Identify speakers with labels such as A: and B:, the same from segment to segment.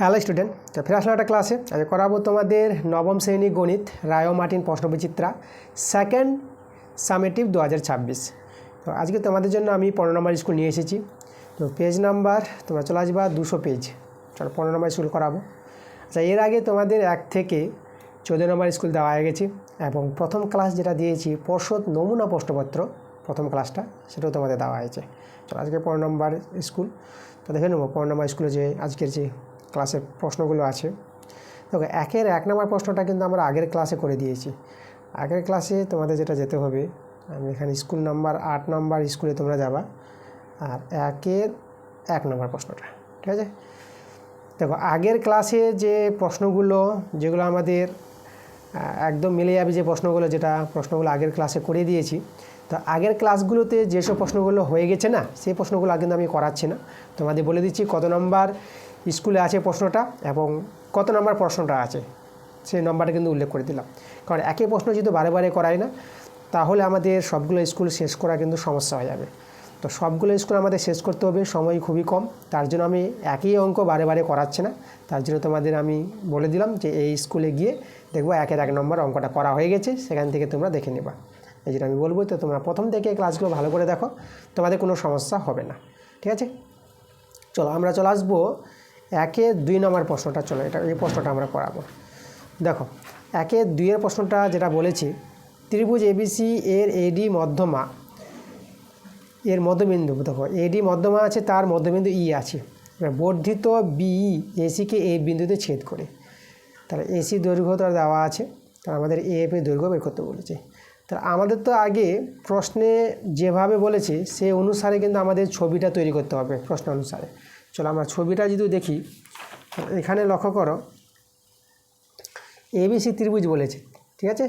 A: Hello student, তো ফিরে আসলাম একটা ক্লাসে। আজ করাবো তোমাদের নবম শ্রেণী গণিত রায় মার্টিন প্রশ্নবিচিত্রা সেকেন্ড সামেটিভ 2026। তো আজকে তোমাদের জন্য আমি 15 নম্বর স্কুল নিয়ে এসেছি। তো পেজ নাম্বার তোমরা চলে আসবা 200 পেজ। চলো 15 নম্বর স্কুল করাবো। আচ্ছা, এর আগে তোমাদের 1 থেকে 14 নম্বর স্কুল দেওয়া হয়ে গেছে এবং প্রথম ক্লাস যেটা দিয়েছি পর্ষদ নমুনা প্রশ্নপত্র প্রথম ক্লাসটা, সেটাও তোমাদের দেওয়া হয়েছে। চলো আজকে 15 নম্বর স্কুল তো দেখে নেবো। 15 নম্বর স্কুলে যে আজকের যে ক্লাসের প্রশ্নগুলো আছে, দেখো 1 নম্বর প্রশ্নটা কিন্তু আমরা আগের ক্লাসে করে দিয়েছি। আগের ক্লাসে তোমাদের যেটা যেতে হবে, আমি এখানে স্কুল নাম্বার 8 নম্বর স্কুলে তোমরা যাবা, আর 1 নম্বর প্রশ্নটা, ঠিক আছে? দেখো আগের ক্লাসে যে প্রশ্নগুলো যেগুলো আমাদের একদম মিলে যাবে, যে প্রশ্নগুলো আগের ক্লাসে করে দিয়েছি, তো আগের ক্লাসগুলোতে যেসব প্রশ্নগুলো হয়ে গেছে না, সেই প্রশ্নগুলো কিন্তু আমি করাচ্ছি না। তোমাদের বলে দিচ্ছি কত নম্বর স্কুলে আছে প্রশ্নটা এবং কত নম্বর প্রশ্নটা আছে, সেই নম্বরটা কিন্তু উল্লেখ করে দিলাম। কারণ একই প্রশ্ন যদি বারে বারে করাই না, তাহলে আমাদের সবগুলো স্কুল শেষ করা কিন্তু সমস্যা হয়ে যাবে। তো সবগুলো স্কুল আমাদের শেষ করতে হবে, সময় খুবই কম, তার জন্য আমি একই অঙ্ক বারে বারে করাচ্ছি না। তার জন্য তোমাদের আমি বলে দিলাম যে এই স্কুলে গিয়ে দেখবো 1 নম্বর অঙ্কটা করা হয়ে গেছে, সেখান থেকে তোমরা দেখে নেবা। এই যেটা আমি বলবো, তো তোমরা প্রথম থেকে ক্লাসগুলো ভালো করে দেখো, তোমাদের কোনো সমস্যা হবে না, ঠিক আছে? চলো আমরা চলে আসবো 2 নম্বর প্রশ্নটা। চলো এই প্রশ্নটা আমরা করাবো। দেখো 2 প্রশ্নটা যেটা বলেছি, ত্রিভুজ এবিসি এর এডি মধ্যমা, এর মধ্যবিন্দু, দেখো এডি মধ্যমা আছে, তার মধ্যবিন্দু ই আছে, বর্ধিত বিই এসিকে এই বিন্দুতে ছেদ করে। তাহলে এসি দৈর্ঘ্যটা দেওয়া আছে, তার আমাদের এফ এর দৈর্ঘ্য বের করতে বলেছে। তাহলে আমাদের তো আগে প্রশ্নে যেভাবে বলেছে সেই অনুসারে কিন্তু আমাদের ছবিটা তৈরি করতে হবে প্রশ্ন অনুসারে। চলো আমরা ছবিটা যদি দেখি, এখানে লক্ষ্য করো এবিসি ত্রিভুজ বলেছে, ঠিক আছে?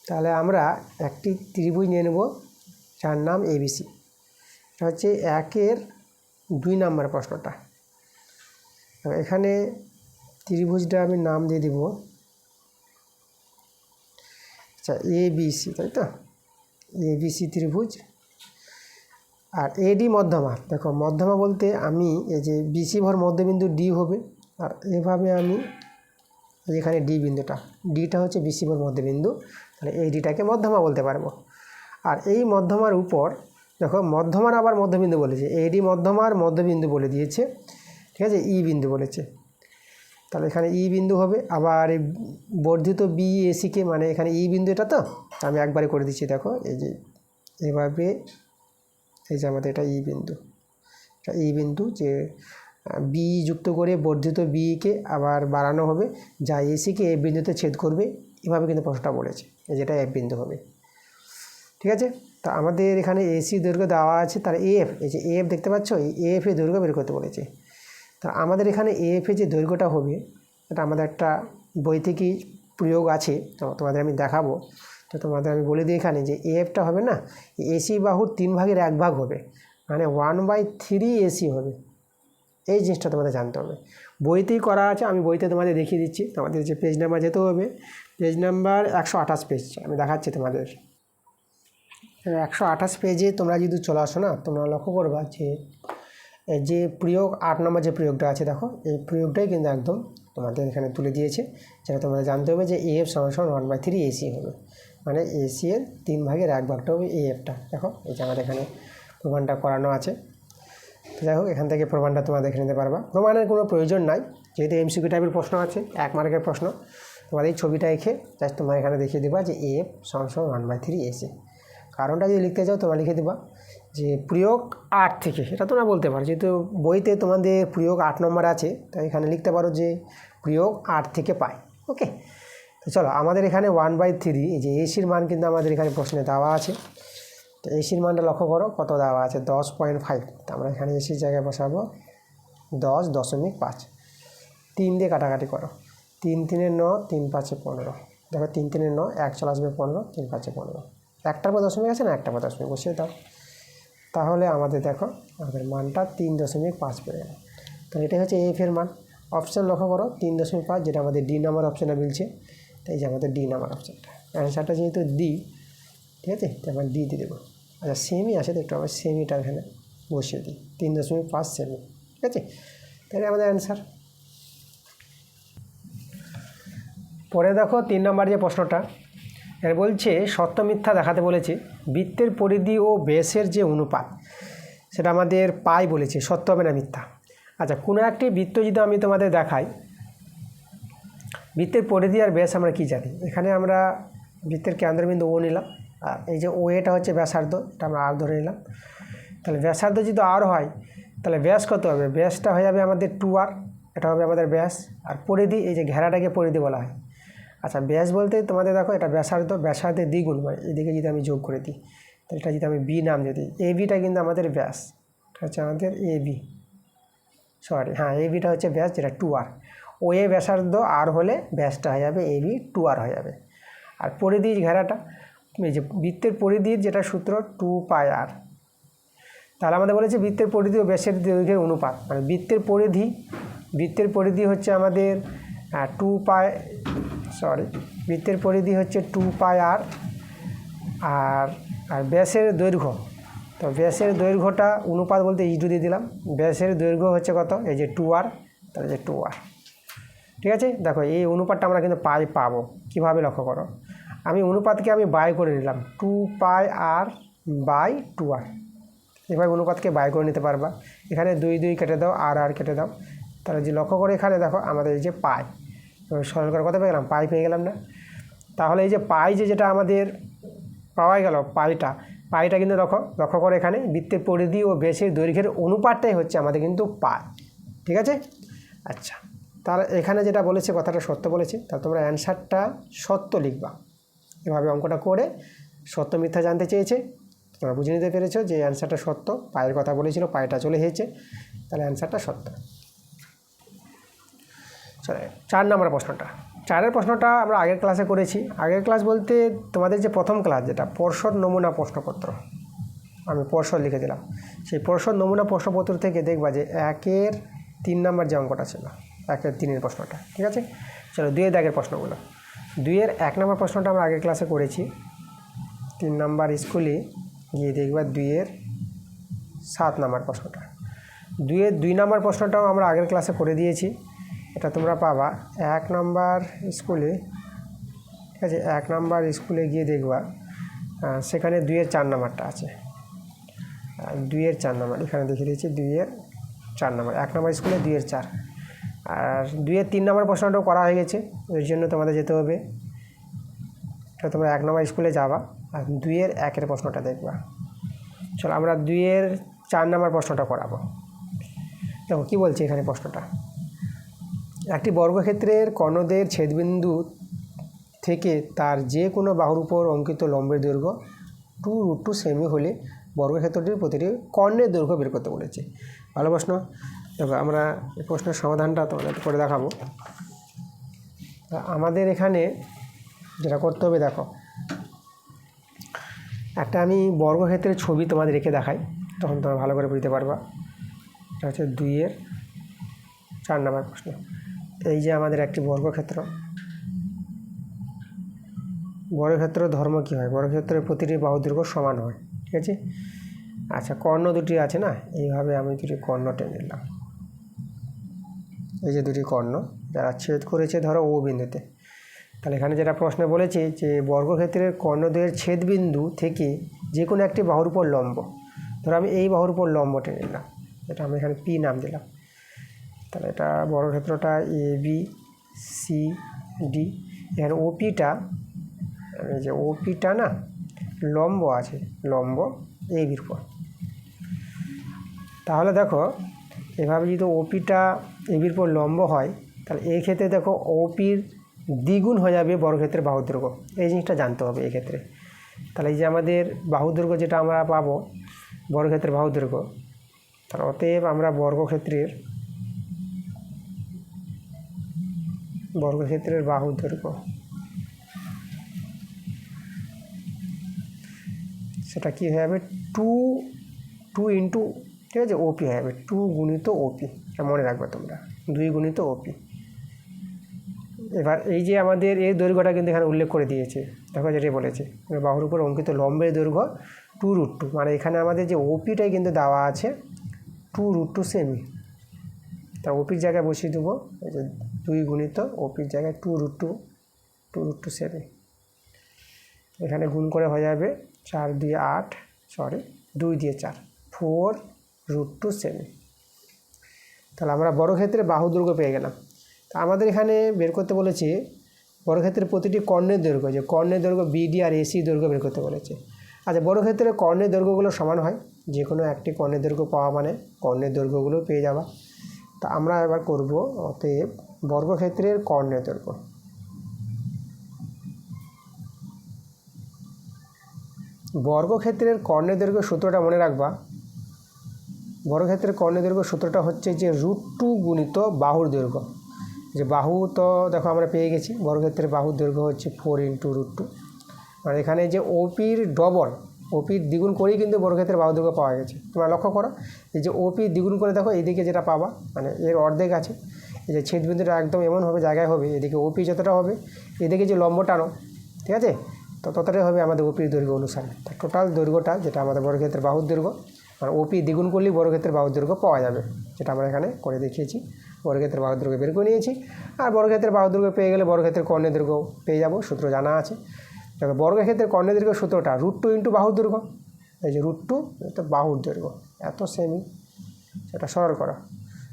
A: তাহলে আমরা একটি ত্রিভুজ নিয়ে নেব যার নাম এবিসি। এটা হচ্ছে 2 নম্বর প্রশ্নটা। এখানে ত্রিভুজটা আমি নাম দিয়ে দিব, আচ্ছা এবিসি, তাই তো? এবিসি ত্রিভুজ। আর এডি মধ্যমা, দেখো মধ্যমা বলতে আমি এই যে বিসি ভর মধ্যবিন্দু ডি হবে, আর এভাবে আমি এখানে ডি বিন্দুটা, ডিটা হচ্ছে বিসি ভর মধ্যবিন্দু, তাহলে এই ডিটাকে মধ্যমা বলতে পারবো। আর এই মধ্যমার উপর দেখো মধ্যমার আবার মধ্যবিন্দু বলেছে, এডি মধ্যমার মধ্যবিন্দু বলে দিয়েছে, ঠিক আছে? ই বিন্দু বলেছে, তাহলে এখানে ই বিন্দু হবে। আবার এই বর্ধিত বি এসিকে, মানে এখানে ই বিন্দু, এটা তো আমি একবারে করে দিচ্ছি। দেখো এই যে এভাবে, এই যে আমাদের এটা ই বিন্দু, এটা ই বিন্দু, যে বি যুক্ত করে বর্ধিত বিকে আবার বাড়ানো হবে, যা এসিকে এফ বিন্দুতে ছেদ করবে, এভাবে কিন্তু প্রশ্নটা বলেছে। এই যেটা এফ বিন্দু হবে, ঠিক আছে? তা আমাদের এখানে এসি দৈর্ঘ্য দেওয়া আছে, তার এফ, এই যে এফ দেখতে পাচ্ছ, এই এফ এর দৈর্ঘ্য বের করতে বলেছে। তা আমাদের এখানে এফ এর যে দৈর্ঘ্যটা হবে, এটা আমাদের একটা বই থেকে প্রয়োগ আছে, তো তোমাদের আমি দেখাবো। তো তোমাদের আমি বলে দিই এখানে যে এফটা হবে না, এসি বাহুর 3 ভাগের 1 ভাগ হবে, মানে 1/3 এসি হবে। এই জিনিসটা তোমাদের জানতে হবে, বইতেই করা আছে, আমি বইতে তোমাদের দেখিয়ে দিচ্ছি। তোমাদের যে পেজ নাম্বার যেতে হবে, পেজ নাম্বার 128 পেজ আমি দেখাচ্ছি তোমাদের। 128 পেজে তোমরা যদি চলে আসো না, তোমরা লক্ষ্য করবা যে প্রয়োগ 8 নম্বর যে প্রয়োগটা আছে, দেখো এই প্রয়োগটাই কিন্তু একদম তোমাদের এখানে তুলে দিয়েছে, যেটা তোমাদের জানতে হবে যে এফ সমান 1/3 এসি হবে, মানে এসি এর 3 ভাগের 1 ভাগটা হবে এফটা। দেখো এই যে আমাদের এখানে প্রমাণটা করানো আছে। তো যাই হোক, এখান থেকে প্রমাণটা তোমরা দেখে নিতে পারবা। প্রমাণের কোনো প্রয়োজন নাই, যেহেতু এমসিকিউ টাইপের প্রশ্ন আছে, 1 মার্কের প্রশ্ন। তোমাদের এই ছবিটা এঁকে জাস্ট তোমরা এখানে দেখিয়ে দেবা যে এফ সমান 1/3 এসি। কারণটা যদি লিখতে চাও তোমরা লিখে দেবা যে প্রয়োগ 8 থেকে, এটা তোমরা বলতে পারো, যেহেতু বইতে তোমাদের প্রয়োগ 8 নম্বর আছে, তাই এখানে লিখতে পারো যে প্রয়োগ 8 থেকে পাই। ওকে, তো চলো আমাদের এখানে 1/3, এই যে এসির মান কিন্তু আমাদের এখানে প্রশ্নে দেওয়া আছে। তো এসির মানটা লক্ষ্য করো কত দেওয়া আছে, 10.5। তো আমরা এখানে এসির জায়গায় বসাবো 10.5। 3 দিয়ে কাটাকাটি করো, 3 3 9, 3 5 15। দেখো 3 3 9, 1 চলে আসবে 15, 3 5 15। একটার পর দশমিক আছে না, একটার পর দশমিক বসিয়ে দাও, তাহলে আমাদের দেখো আমাদের মানটা 3.5 পেয়ে গেল। তো এটাই হচ্ছে এফ এর মান। অপশান লক্ষ্য করো 3.5, যেটা আমাদের ডি নাম্বার অপশানটা মিলছে, তাই যে আমাদের ডি নাম্বার অপশানটা, অ্যান্সারটা যেহেতু ডি, ঠিক আছে, তো আমরা ডি দিয়ে দেবো। আচ্ছা সেমি আসে তো একটু আবার সেমিটা এখানে বসিয়ে দিই, 3.5 সেমি, ঠিক আছে, তাহলে আমাদের অ্যান্সার। পরে দেখো 3 নম্বর যে প্রশ্নটা, এর বলছে সত্য মিথ্যা দেখাতে বলেছে। বৃত্তের পরিধি ও ব্যাসের যে অনুপাত সেটা আমাদের পাই বলেছে, সত্য হবে না মিথ্যা। আচ্ছা, কোনো একটি বৃত্ত যদি আমি তোমাদের দেখাই, বৃত্তের পরিধি আর ব্যাস আমরা কী জানি? এখানে আমরা বৃত্তের কেন্দ্রবিন্দু ও নিলাম, আর এই যে ও এটা হচ্ছে ব্যাসার্ধ, এটা আমরা আর ধরে নিলাম। তাহলে ব্যাসার্ধ যদি আর হয় তাহলে ব্যাস কত হবে? ব্যাসটা হয়ে যাবে আমাদের 2r, এটা হবে আমাদের ব্যাস। আর পরিধি, এই যে ঘেরাটাকে পরিধি বলা হয়। আচ্ছা, ব্যাস বলতে তোমাদের দেখো এটা ব্যাসার্ধ, ব্যাসার্ধের দ্বিগুণ, মানে এদিকে যদি আমি যোগ করে দিই, তাহলে এটা যদি আমি বি নাম যদি, এ বিটা কিন্তু আমাদের ব্যাস, এটা হচ্ছে আমাদের এ বি, সরি হ্যাঁ এ বিটা হচ্ছে ব্যাস, যেটা 2r। ও এ ব্যাসার্ধ আর হলে ব্যাসটা হয়ে যাবে এ বি, 2r হয়ে যাবে। আর পরিধির ঘেরাটা, এই যে বৃত্তের পরিধির যেটা সূত্র 2πr। তাহলে আমাদের বলেছে বৃত্তের পরিধি ও ব্যাসের দৈর্ঘ্যের অনুপাত, মানে বৃত্তের পরিধি হচ্ছে আমাদের 2π, বৃত্তের পরিধি হচ্ছে 2πr, আর ব্যাসের দৈর্ঘ্য, তো ব্যাসের দৈর্ঘ্যটা অনুপাত বলতে ইটু দিয়ে দিলাম। ব্যাসের দৈর্ঘ্য হচ্ছে কত? এই যে 2r, তাহলে যে 2r। ঠিক আছে, দেখো এই অনুপাতটা আমরা কিন্তু পাই পাবো। কীভাবে লক্ষ্য করো, আমি অনুপাতকে আমি বাই করে নিলাম 2πr/2r, এভাবে অনুপাতকে বাই করে নিতে পারবা। এখানে 2 কেটে দাও, আর কেটে দাও, তাহলে যে লক্ষ্য করে এখানে দেখো আমাদের এই যে পাই, সরল করে কত পেয়ে গেলাম? পাই পেয়ে গেলাম না? তাহলে এই যে পাই যেটা আমাদের পাওয়া গেল, পাইটা কিন্তু লক্ষ্য করে এখানে বৃত্তের পরিধি ও ব্যাসের দৈর্ঘ্যের অনুপাতটাই হচ্ছে আমাদের কিন্তু পাই। ঠিক আছে, আচ্ছা, তার এখানে যেটা বলেছে কথাটা সত্য বলেছে, তা তোমরা অ্যান্সারটা সত্য লিখবা। এভাবে অঙ্কটা করে সত্য মিথ্যা জানতে চেয়েছে, তোমরা বুঝে নিতে পেরেছো যে অ্যান্সারটা সত্য। পায়ের কথা বলেছিল, পায়েটা চলে এসেছে, তাহলে অ্যান্সারটা সত্য। চলে 4 নম্বর প্রশ্নটা। 4-এর প্রশ্নটা আমরা আগের ক্লাসে করেছি। আগের ক্লাস বলতে তোমাদের যে প্রথম ক্লাস, যেটা পর্ষদ নমুনা প্রশ্নপত্র, আমি পর্ষদ লিখে দিলাম। সেই পর্ষদ নমুনা প্রশ্নপত্র থেকে দেখবা যে 1-এর 3 নম্বর যে অঙ্কটা ছিল, 1-এর 3-এর প্রশ্নটা। ঠিক আছে, চলো 2-এর দাগের প্রশ্নগুলো। 2-এর 1 নম্বর প্রশ্নটা আমরা আগের ক্লাসে করেছি। 3 নম্বর স্কুলে গিয়ে দেখবা 2-এর 7 নম্বর প্রশ্নটা। 2-এর 2 নম্বর প্রশ্নটাও আমরা আগের ক্লাসে করে দিয়েছি, এটা তোমরা পাবা 1 নম্বর স্কুলে। ঠিক আছে, 1 নম্বর স্কুলে গিয়ে দেখবা সেখানে 2-এর 4 নম্বরটা আছে। 2-এর 4 নম্বর এখানে দেখিয়ে দিয়েছি, 2-এর 4 নম্বর, 1 নম্বর স্কুলে 2-এর 4। আর 2-এর 3 নম্বর প্রশ্নটাও করা হয়ে গেছে, ওই জন্য তোমাদের যেতে হবে, এটা তোমরা 1 নম্বর স্কুলে যাবা আর 2-এর 1-এর প্রশ্নটা দেখবা। চলো আমরা 2-এর 4 নম্বর প্রশ্নটা করাবো। দেখো কী বলছে এখানে প্রশ্নটা, একটি বর্গক্ষেত্রের কর্ণদের ছেদবিন্দু থেকে তার যে কোনো বাহুর উপর অঙ্কিত লম্বের দৈর্ঘ্য 2√2 সেমি হলে বর্গক্ষেত্রটির প্রতিটি কর্ণের দৈর্ঘ্য বের করতে বলেছে। ভালো প্রশ্ন। দেখো আমরা এই প্রশ্নের সমাধানটা তোমাদের করে দেখাবো। আমাদের এখানে যেটা করতে হবে, দেখো একটা আমি বর্গক্ষেত্রের ছবি তোমাদের রেখে দেখাই, তখন তোমরা ভালো করে বুঝতে পারবা। এটা হচ্ছে 2-এর 4 নম্বর প্রশ্ন। এই যে আমাদের একটি বর্গক্ষেত্র, বর্গক্ষেত্রের ধর্ম কী হয়? বর্গক্ষেত্রের প্রতিটি বাহু দৈর্ঘ্য সমান হয়। ঠিক আছে, আচ্ছা কর্ণ দুটি আছে না, এইভাবে আমি দুটি কর্ণ টেনে নিলাম। এই যে দুটি কর্ণ যারা ছেদ করেছে ধরো ও বিন্দুতে, তাহলে এখানে যেটা প্রশ্নে বলেছে যে বর্গক্ষেত্রের কর্ণদ্বয়ের ছেদবিন্দু থেকে যে কোনো একটি বাহুর উপর লম্ব, ধরো আমি এই বাহুর উপর লম্ব টেনে নিলাম, এটা আমি এখানে পি নাম দিলাম। তাহলে এটা বর্গক্ষেত্রটা এ বি সি ডি, এখানে ওপিটা, এই যে ওপিটা না লম্ব আছে, লম্ব এ বির উপর। তাহলে দেখো এভাবে যদি ওপিটা এ বির উপর লম্ব হয়, তাহলে এই ক্ষেত্রে দেখো ওপির দ্বিগুণ হয়ে যাবে বর্গক্ষেত্রের বাহুর দৈর্ঘ্য। এই জিনিসটা জানতে হবে এক্ষেত্রে। তাহলে এই যে আমাদের বাহুর দৈর্ঘ্য যেটা আমরা পাবো বর্গক্ষেত্রের বাহুর দৈর্ঘ্য, তাহলে অতএব আমরা বর্গক্ষেত্রের বাহুর দৈর্ঘ্য সেটা কী হয়ে যাবে, 2 ইন্টু, ঠিক আছে, ওপি হয়ে যাবে, 2 গুণিত ওপি, এটা মনে রাখবে তোমরা, 2 গুণিত ওপি। এবার এই যে আমাদের এই দৈর্ঘ্যটা কিন্তু এখানে উল্লেখ করে দিয়েছে, দেখো যেটা বলেছে বাহুর উপর অঙ্কিত লম্বের দৈর্ঘ্য 2√2, মানে এখানে আমাদের যে ওপিটাই কিন্তু দেওয়া আছে 2√2 সেমি। তা ওপির জায়গায় বসিয়ে দেবো, এই যে 2 গুণিত ওপির জায়গায় 2√2 2√2 এখানে গুণ করে হয়ে যাবে 4 দিয়ে 8 2 দিয়ে 4 4√2 তাহলে আমরা বর্গক্ষেত্রে বাহু দৈর্ঘ্য পেয়ে গেলাম। তো আমাদের এখানে বের করতে বলেছে বর্গক্ষেত্রের প্রতিটি কর্ণের দৈর্ঘ্য, যে কর্ণের দৈর্ঘ্য বিডি আর এসি দৈর্ঘ্য বের করতে বলেছে। আচ্ছা, বর্গক্ষেত্রে কর্ণের দৈর্ঘ্যগুলো সমান হয়, যে কোনো একটি কর্ণের দৈর্ঘ্য পাওয়া মানে কর্ণের দৈর্ঘ্যগুলো পেয়ে যাওয়া। তা আমরা এবার করব অতএব বর্গক্ষেত্রের কর্ণের দৈর্ঘ্য। বর্গক্ষেত্রের কর্ণের দৈর্ঘ্য সূত্রটা মনে রাখবা। বর্গক্ষেত্রের কর্ণের দৈর্ঘ্য সূত্রটা হচ্ছে যে √2 গুণিত বাহুর দৈর্ঘ্য। যে বাহু তো দেখো আমরা পেয়ে গেছি, বর্গক্ষেত্রের বাহুর দৈর্ঘ্য হচ্ছে 4 × √2। আর এখানে যে ওপির ডবল, ওপির দ্বিগুণ করেই কিন্তু বর্গক্ষেত্রের বাহু দৈর্ঘ্য পাওয়া গেছে। তোমরা লক্ষ্য করো, এই যে ওপির দ্বিগুণ করে দেখো এইদিকে যেটা পাবা মানে এর অর্ধেক আছে। এই যে ছেদবিন্দুটা একদম এমনভাবে জায়গায় হবে, এদিকে ওপি যতটা হবে এদিকে যে লম্ব টানো, ঠিক আছে, তো ততটাই হবে আমাদের ওপির দৈর্ঘ্য অনুসারে। টোটাল দৈর্ঘ্যটা যেটা আমাদের বর্গক্ষেত্রের বাহুর দৈর্ঘ্য, আর ওপি দ্বিগুণ করলেই বর্গক্ষেত্রের বাহুর দৈর্ঘ্য পাওয়া যাবে, যেটা আমরা এখানে করে দেখিয়েছি। বর্গক্ষেত্রের বাহুর দৈর্ঘ্য বের করে নিয়েছি, আর বর্গক্ষেত্রের বাহুর দৈর্ঘ্য পেয়ে গেলে বর্গক্ষেত্রের কর্ণের দৈর্ঘ্য পেয়ে যাব, সূত্র জানা আছে। দেখো বর্গক্ষেত্রের কর্ণের দৈর্ঘ্য সূত্রটা √2 × বাহুর দৈর্ঘ্য। এই যে √2 এটা বাহুর দৈর্ঘ্য, এত সেমি, সেটা সরল করা।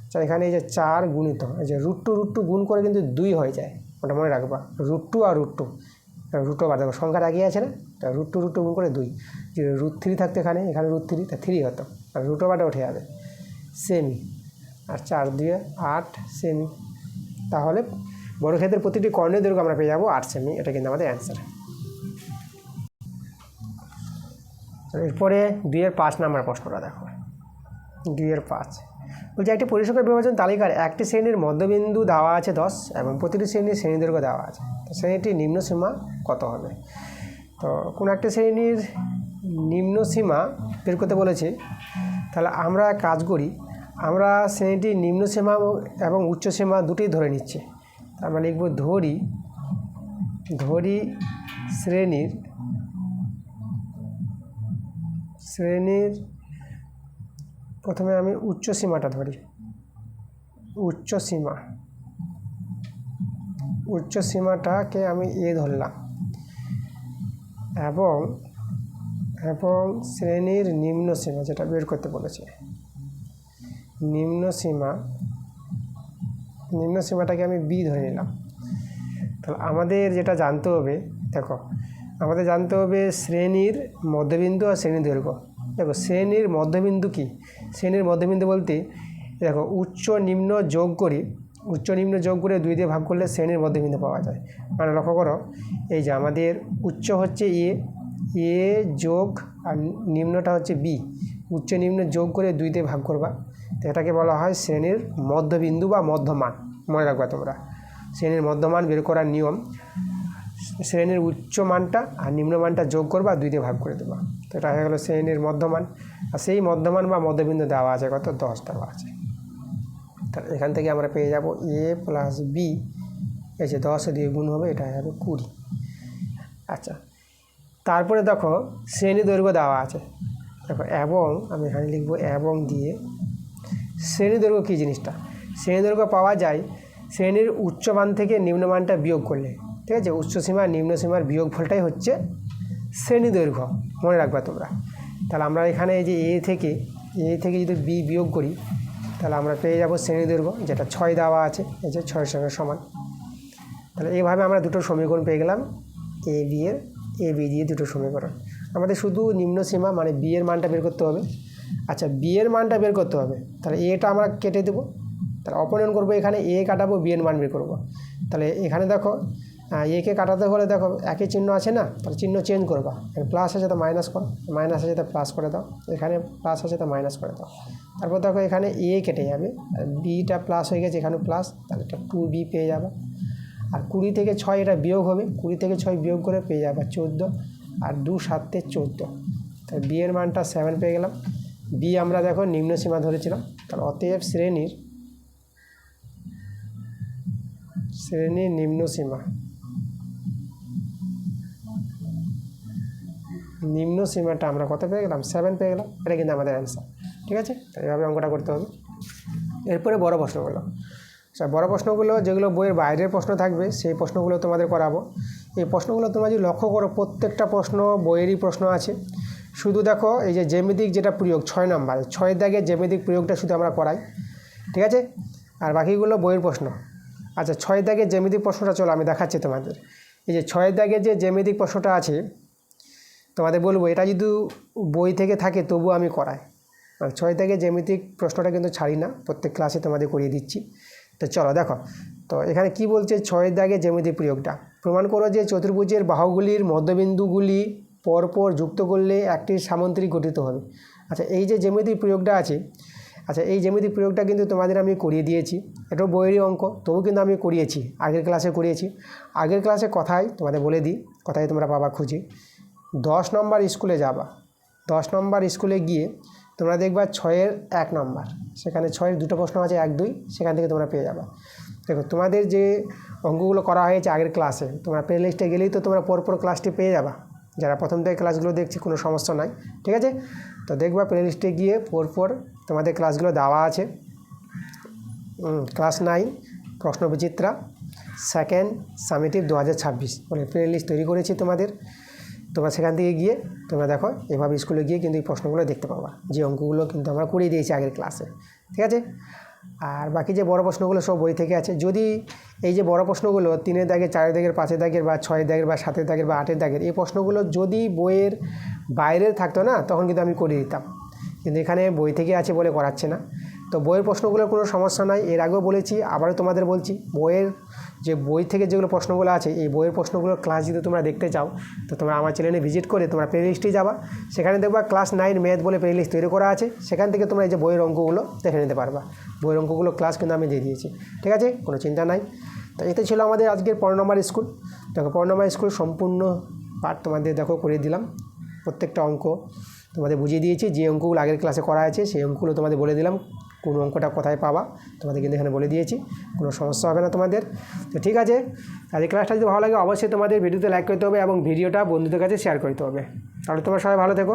A: আচ্ছা, এখানে এই যে 4 গুণিত এই যে √2 গুণ করে কিন্তু 2 হয়ে যায়, ওটা মনে রাখবা। √2 আর √2 বার দেখো সংখ্যার আগে আছে না, তা √2 গুণ করে 2, যে √3 থাকতো এখানে √3, তা 3 হতো, আর √2 উঠে যাবে সেমি, আর 4 দিয়ে 8 সেমি। তাহলে বর্গক্ষেত্রের প্রতিটি কর্ণের দৈর্ঘ্য আমরা পেয়ে যাবো 8 সেমি। এটা কিন্তু আমাদের অ্যান্সার। এরপরে 2-5 নম্বর প্রশ্নটা দেখো। 2-5 বলছে একটি পরিসংখ্যান বিভাজন তালিকার একটি শ্রেণীর মধ্যবিন্দু দেওয়া আছে 10 এবং প্রতিটি শ্রেণীর শ্রেণীদৈর্ঘ্য দেওয়া আছে। তো শ্রেণীটির নিম্ন সীমা কত হবে? তো কোনো একটা শ্রেণীর নিম্ন সীমা বের করতে বলেছে, তাহলে আমরা কাজ করি, আমরা শ্রেণীটির নিম্ন সীমা এবং উচ্চ সীমা দুটোই ধরে নিচ্ছি। আমরা লিখব ধরি শ্রেণীর প্রথমে আমি উচ্চ সীমাটা ধরি, উচ্চ সীমাটাকে আমি ধরলাম, এবং শ্রেণীর নিম্ন সীমা যেটা বের করতে বলেছে, নিম্ন সীমাটাকে আমি বি ধরে নিলাম। তাহলে আমাদের যেটা জানতে হবে, দেখো আমাদের জানতে হবে শ্রেণীর মধ্যবিন্দু আর শ্রেণী দৈর্ঘ্য। দেখো শ্রেণীর মধ্যবিন্দু কি? শ্রেণীর মধ্যবিন্দু বলতে দেখো উচ্চ নিম্ন যোগ করে 2 দিয়ে ভাগ করলে শ্রেণীর মধ্যবিন্দু পাওয়া যায়। মানে লক্ষ্য করো, এই যে আমাদের উচ্চ হচ্ছে এ যোগ আর নিম্নটা হচ্ছে বি, উচ্চ নিম্ন যোগ করে 2 দিয়ে ভাগ করবা, তো এটাকে বলা হয় শ্রেণীর মধ্যবিন্দু বা মধ্যমান। মনে রাখবা তোমরা, শ্রেণীর মধ্যমান বের করার নিয়ম, শ্রেণীর উচ্চ মানটা আর নিম্ন মানটা যোগ করবা, 2 দিয়ে ভাগ করে দেবা, তো এটা হয়ে গেলো শ্রেণীর মধ্যমান। আর সেই মধ্যমান বা মধ্যবিন্দু দেওয়া আছে কত? 10 দেওয়া আছে। তাহলে এখান থেকে আমরা পেয়ে যাব a + b, এই যে 10 দিয়ে গুণ হবে, এটা হয়ে যাবে 20। আচ্ছা, তারপরে দেখো শ্রেণী দৈর্ঘ্য দেওয়া আছে, দেখো এবং আমি এখানে লিখবো এবং দিয়ে শ্রেণী দৈর্ঘ্য কী জিনিসটা? শ্রেণী দৈর্ঘ্য পাওয়া যায় শ্রেণীর উচ্চ মান থেকে নিম্ন মানটা বিয়োগ করলে, ঠিক আছে, উচ্চ সীমা নিম্ন সীমার বিয়োগফলটাই হচ্ছে শ্রেণী দৈর্ঘ্য, মনে রাখবা তোমরা। তাহলে আমরা এখানে এই যে এ থেকে যদি বি বিয়োগ করি, তাহলে আমরা পেয়ে যাব শ্রেণী দৈর্ঘ্য, যেটা 6 দেওয়া আছে, এই যে 6 সঙ্গে সমান। তাহলে এইভাবে আমরা দুটো সমীকরণ পেয়ে গেলাম, এ বি দিয়ে দুটো সমীকরণ। আমাদের শুধু নিম্ন সীমা মানে বি এর মানটা বের করতে হবে। আচ্ছা, বি এর মানটা বের করতে হবে, তাহলে এটা আমরা কেটে দেবো, তাহলে অপনয়ন করবো, এখানে এ কাটাবো, বি এর মান বের করবো। তাহলে এখানে দেখো একে কাটাতে হলে দেখো একই চিহ্ন আছে না, তাহলে চিহ্ন চেঞ্জ করবা, প্লাস আছে তো মাইনাস করো, মাইনাস আছে তো প্লাস করে দাও, এখানে প্লাস আছে তো মাইনাস করে দাও। তারপর দেখো এখানে এ কেটে যাবে, আর বিটা প্লাস হয়ে গেছে, এখানে প্লাস, তাহলে এটা 2b পেয়ে যাবে। আর 20 থেকে 6 এটা বিয়োগ হবে, 20 থেকে 6 বিয়োগ করে পেয়ে যাবে 14, আর 2 7 14, তাহলে বি এর মানটা 7 পেয়ে গেলাম। বি আমরা দেখো নিম্ন সীমা ধরেছিলাম, তাহলে অতএব শ্রেণীর নিম্ন সীমাটা আমরা কত পেয়ে গেলাম? 7 পেয়ে গেলাম। এটা কিন্তু আমাদের অ্যান্সার, ঠিক আছে। এইভাবে অঙ্কটা করতে হবে। এরপরে বড় প্রশ্নগুলো, বড় প্রশ্নগুলো যেগুলো বইয়ের বাইরের প্রশ্ন থাকবে সেই প্রশ্নগুলো তোমাদের করাবো। এই প্রশ্নগুলো তোমরা যদি লক্ষ্য করো প্রত্যেকটা প্রশ্ন বইয়েরই প্রশ্ন আছে। শুধু দেখো এই যে জ্যামিতিক যেটা প্রয়োগ 6 নম্বর 6 দাগের জ্যামিতিক প্রয়োগটা শুধু আমরা করাই, ঠিক আছে? আর বাকিগুলো বইয়ের প্রশ্ন। আচ্ছা 6 দাগের জ্যামিতিক প্রশ্নটা চলো আমি দেখাচ্ছি তোমাদের। এই যে 6 দাগের যে জ্যামিতিক প্রশ্নটা আছে তোমাদের বলবো এটা যদি বই থেকে থাকে তবুও আমি করাই। আর 6 দাগের জ্যামিতিক প্রশ্নটা কিন্তু ছাড়ি না, প্রত্যেক ক্লাসে তোমাদের করিয়ে দিচ্ছি। তো চলো দেখো, তো এখানে কি বলছে 6 দাগের জ্যামিতিক প্রয়োগটা। প্রমাণ করো যে চতুর্ভুজের বাহুগুলির মধ্যবিন্দুগুলি পরপর যুক্ত করলে একটি সামান্তরিক গঠিত হবে। আচ্ছা এই যে জ্যামিতিক প্রয়োগটা আছে, আচ্ছা এই জ্যামিতিক প্রয়োগটা কিন্তু তোমাদের আমি করিয়ে দিয়েছি। এটাও বইয়েরই অঙ্ক, তবু কিন্তু আমি করিয়েছি, আগের ক্লাসে করিয়েছি। আগের ক্লাসে কথাই তোমাদের বলে দিই, কথাই তোমরা পাবা খুঁজে। 10 নম্বর স্কুলে যাবা, 10 নম্বর স্কুলে গিয়ে তোমরা দেখবা 6-এর 1 নম্বর, সেখানে 6-এর দুটো প্রশ্ন আছে 1, 2, সেখান থেকে তোমরা পেয়ে যাবা। দেখো তোমাদের যে অঙ্কগুলো করা হয়েছে আগের ক্লাসে, তোমরা প্লে লিস্টে গেলেই তো তোমরা পরপর ক্লাসটি পেয়ে যাবা। যারা প্রথম থেকে ক্লাসগুলো দেখছি কোনো সমস্যা নাই, ঠিক আছে? তো দেখবা প্লে লিস্টে গিয়ে পরপর তোমাদের ক্লাসগুলো দেওয়া আছে। ক্লাস 9 প্রশ্নবিচিত্রা সেকেন্ড সামেটিভ 2026 বলে প্লে লিস্ট তৈরি করেছি তোমাদের। তোমরা সেখান থেকে গিয়ে তোমরা দেখো এভাবে স্কুলে গিয়ে কিন্তু এই প্রশ্নগুলো দেখতে পাবা, যে অঙ্কগুলো কিন্তু আমরা করিয়ে দিয়েছি আগের ক্লাসে, ঠিক আছে? আর বাকি যে বড় প্রশ্নগুলো সব বই থেকে আছে। যদি এই যে বড় প্রশ্নগুলো 3-এর দাগের, 4-এর দাগের, 5-এর দাগের বা 6-এর দাগের বা 7-এর দাগের বা 8-এর দাগের এই প্রশ্নগুলো যদি বইয়ের বাইরে থাকতো না তখন কিন্তু আমি করিয়ে দিতাম, কিন্তু এখানে বই থেকে আছে বলে করাচ্ছে না। তো বইয়ের প্রশ্নগুলোর কোনো সমস্যা নাই, এর আগেও বলেছি আবারও তোমাদের বলছি। বইয়ের যে বই থেকে যেগুলো প্রশ্নগুলো আছে এই বইয়ের প্রশ্নগুলোর ক্লাস যদি তোমরা দেখতে চাও তো তোমরা আমার চ্যানেলে ভিজিট করে তোমরা প্লে লিস্টে যাবা, সেখানে দেখবা ক্লাস 9 ম্যাথ বলে প্লে লিস্ট তৈরি করা আছে। সেখান থেকে তোমরা এই যে বইয়ের অঙ্কগুলো দেখে নিতে পারবা। বইয়ের অঙ্কগুলো ক্লাস কিন্তু আমি দিয়ে দিয়েছি, ঠিক আছে? কোনো চিন্তা নাই। তো এতে ছিল আমাদের আজকের 15 নম্বর স্কুল। দেখো 15 নম্বর স্কুল সম্পূর্ণ পাঠ তোমাদের দেখো করে দিলাম। প্রত্যেকটা অঙ্ক তোমাদের বুঝিয়ে দিয়েছি, যে অঙ্কগুলো আগের ক্লাসে করা আছে সেই অঙ্কগুলো তোমাদের বলে দিলাম, কোন অঙ্কটা কোথায় পাবা তোমাদের কিন্তু এখানে বলে দিয়েছি, কোনো সমস্যা হবে না তোমাদের। তো ঠিক আছে, আর এই ক্লাসটা যদি ভালো লাগে অবশ্যই তোমাদের ভিডিওতে লাইক করতে হবে এবং ভিডিওটা বন্ধুদের কাছে শেয়ার করতে হবে। তাহলে তোমরা সবাই ভালো থেকো।